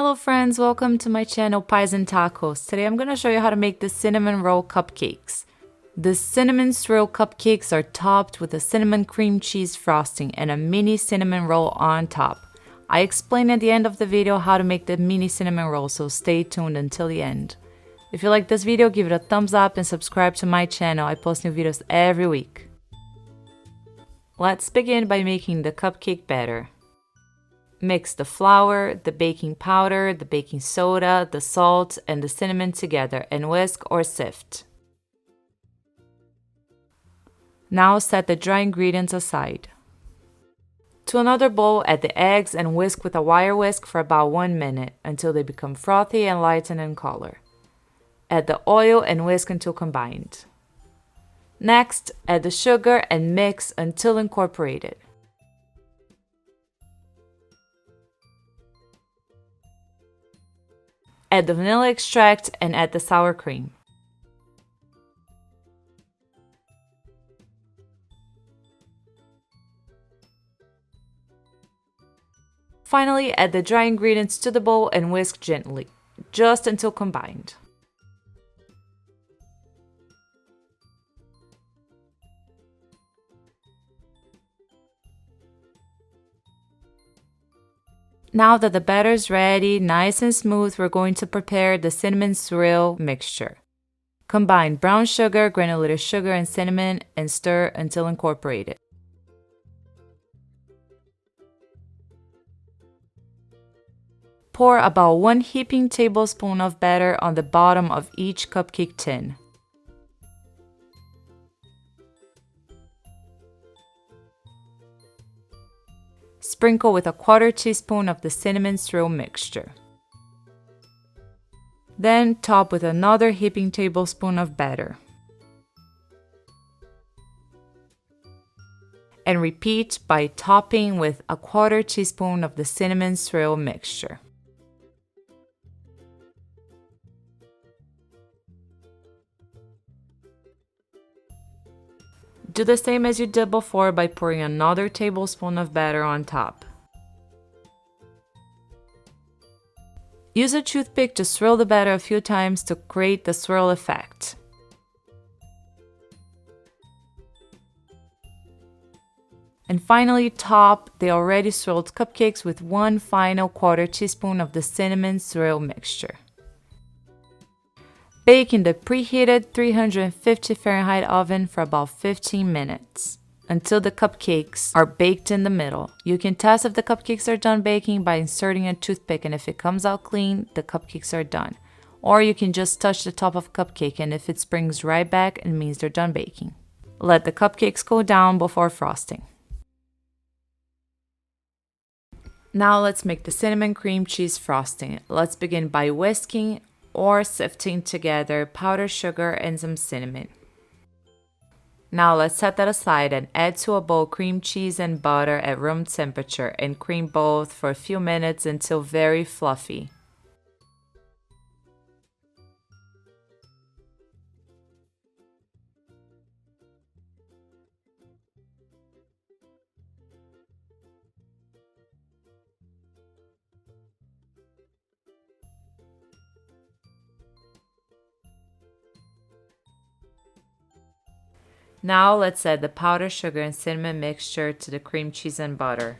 Hello friends, welcome to my channel Pies and Tacos. Today I'm going to show you how to make the cinnamon roll cupcakes. The cinnamon swirl cupcakes are topped with a cinnamon cream cheese frosting and a mini cinnamon roll on top. I explain at the end of the video how to make the mini cinnamon roll, so stay tuned until the end. If you like this video, give it a thumbs up and subscribe to my channel. I post new videos every week. Let's begin by making the cupcake batter. Mix the flour, the baking powder, the baking soda, the salt, and the cinnamon together and whisk or sift. Now set the dry ingredients aside. To another bowl, add the eggs and whisk with a wire whisk for about 1 minute until they become frothy and lighten in color. Add the oil and whisk until combined. Next, add the sugar and mix until incorporated. Add the vanilla extract and add the sour cream. Finally, add the dry ingredients to the bowl and whisk gently, just until combined. Now that the batter is ready, nice and smooth, we're going to prepare the cinnamon swirl mixture. Combine brown sugar, granulated sugar, and cinnamon and stir until incorporated. Pour about 1 heaping tablespoon of batter on the bottom of each cupcake tin. Sprinkle with a 1/4 teaspoon of the cinnamon swirl mixture. Then top with another heaping tablespoon of batter. And repeat by topping with a 1/4 teaspoon of the cinnamon swirl mixture. Do the same as you did before by pouring another tablespoon of batter on top. Use a toothpick to swirl the batter a few times to create the swirl effect. And finally, top the already swirled cupcakes with 1 final 1/4 teaspoon of the cinnamon swirl mixture. Bake in the preheated 350 Fahrenheit oven for about 15 minutes, until the cupcakes are baked in the middle. You can test if the cupcakes are done baking by inserting a toothpick, and if it comes out clean, the cupcakes are done. Or you can just touch the top of a cupcake, and if it springs right back, it means they're done baking. Let the cupcakes cool down before frosting. Now let's make the cinnamon cream cheese frosting. Let's begin by whisking or sifting together powdered sugar and some cinnamon. Now let's set that aside and add to a bowl cream cheese and butter at room temperature and cream both for a few minutes until very fluffy. Now let's add the powdered sugar and cinnamon mixture to the cream cheese and butter.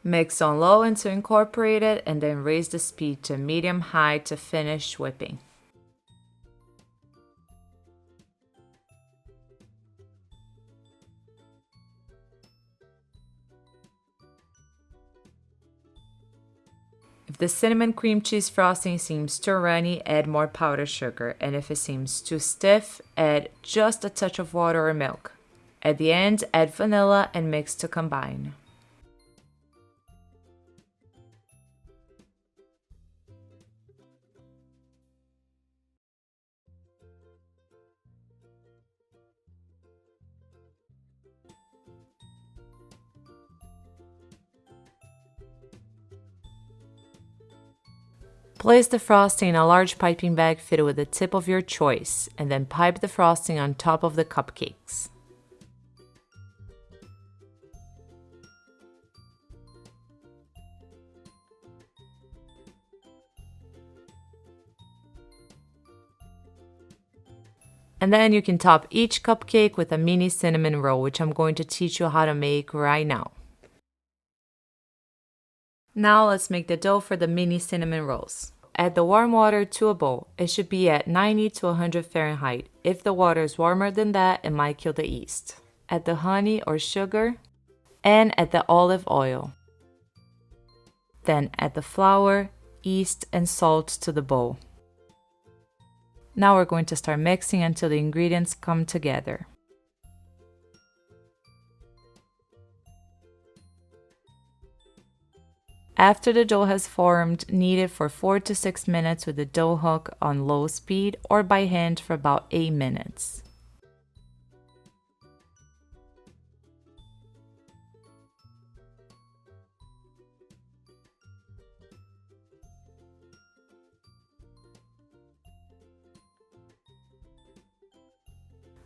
Mix on low until incorporated and then raise the speed to medium-high to finish whipping. If the cinnamon cream cheese frosting seems too runny, add more powdered sugar, and if it seems too stiff, add just a touch of water or milk. At the end, add vanilla and mix to combine. Place the frosting in a large piping bag fitted with the tip of your choice, and then pipe the frosting on top of the cupcakes. And then you can top each cupcake with a mini cinnamon roll, which I'm going to teach you how to make right now. Now let's make the dough for the mini cinnamon rolls. Add the warm water to a bowl. It should be at 90 to 100 Fahrenheit. If the water is warmer than that, it might kill the yeast. Add the honey or sugar and add the olive oil. Then add the flour, yeast, and salt to the bowl. Now we're going to start mixing until the ingredients come together. After the dough has formed, knead it for 4 to 6 minutes with the dough hook on low speed or by hand for about 8 minutes.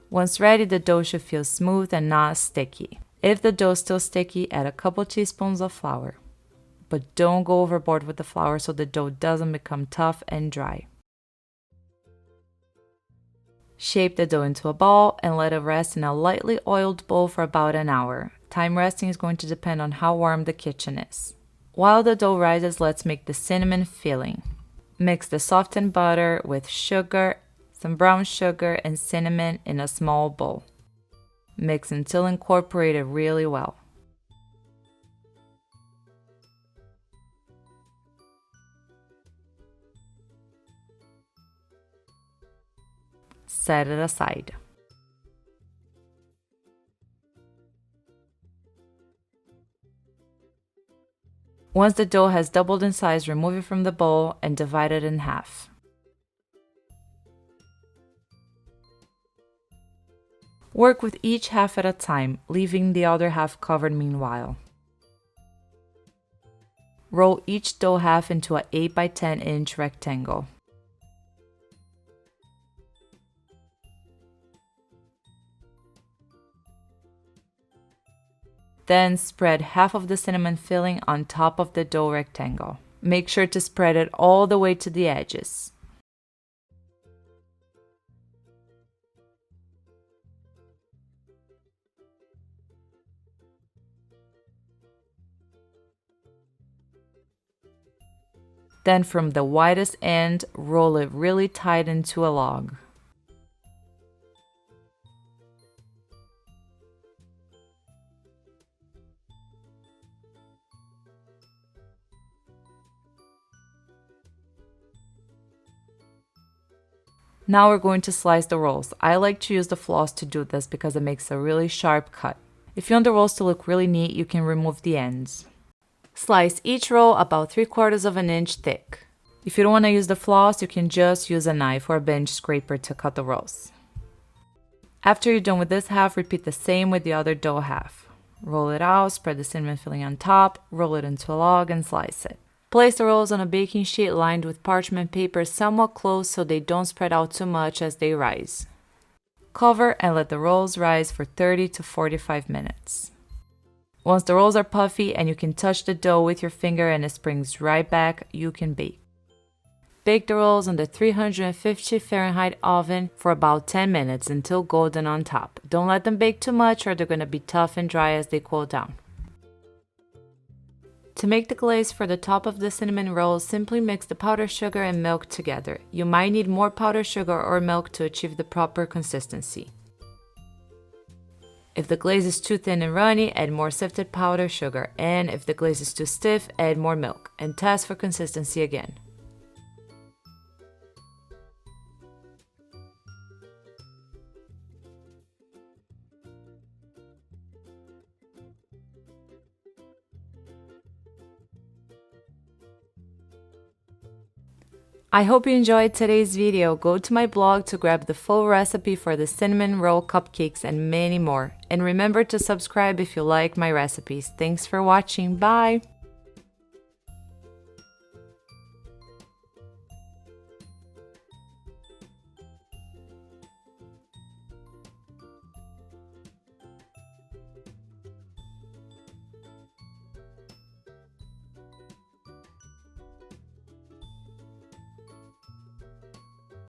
Once ready, the dough should feel smooth and not sticky. If the dough is still sticky, add a couple teaspoons of flour. But don't go overboard with the flour so the dough doesn't become tough and dry. Shape the dough into a ball and let it rest in a lightly oiled bowl for about an hour. Time resting is going to depend on how warm the kitchen is. While the dough rises, let's make the cinnamon filling. Mix the softened butter with sugar, some brown sugar, and cinnamon in a small bowl. Mix until incorporated really well. Set it aside. Once the dough has doubled in size, remove it from the bowl and divide it in half. Work with each half at a time, leaving the other half covered meanwhile. Roll each dough half into an 8 by 10 inch rectangle. Then spread half of the cinnamon filling on top of the dough rectangle. Make sure to spread it all the way to the edges. Then from the widest end, roll it really tight into a log. Now we're going to slice the rolls. I like to use the floss to do this because it makes a really sharp cut. If you want the rolls to look really neat, you can remove the ends. Slice each roll about 3/4 of an inch thick. If you don't want to use the floss, you can just use a knife or a bench scraper to cut the rolls. After you're done with this half, repeat the same with the other dough half. Roll it out, spread the cinnamon filling on top, roll it into a log, and slice it. Place the rolls on a baking sheet lined with parchment paper somewhat close so they don't spread out too much as they rise. Cover and let the rolls rise for 30 to 45 minutes. Once the rolls are puffy and you can touch the dough with your finger and it springs right back, you can bake. Bake the rolls on the 350 Fahrenheit oven for about 10 minutes until golden on top. Don't let them bake too much or they're going to be tough and dry as they cool down. To make the glaze for the top of the cinnamon rolls, simply mix the powdered sugar and milk together. You might need more powdered sugar or milk to achieve the proper consistency. If the glaze is too thin and runny, add more sifted powdered sugar, and if the glaze is too stiff, add more milk, and test for consistency again. I hope you enjoyed today's video. Go to my blog to grab the full recipe for the cinnamon roll cupcakes and many more. And remember to subscribe if you like my recipes. Thanks for watching. Bye!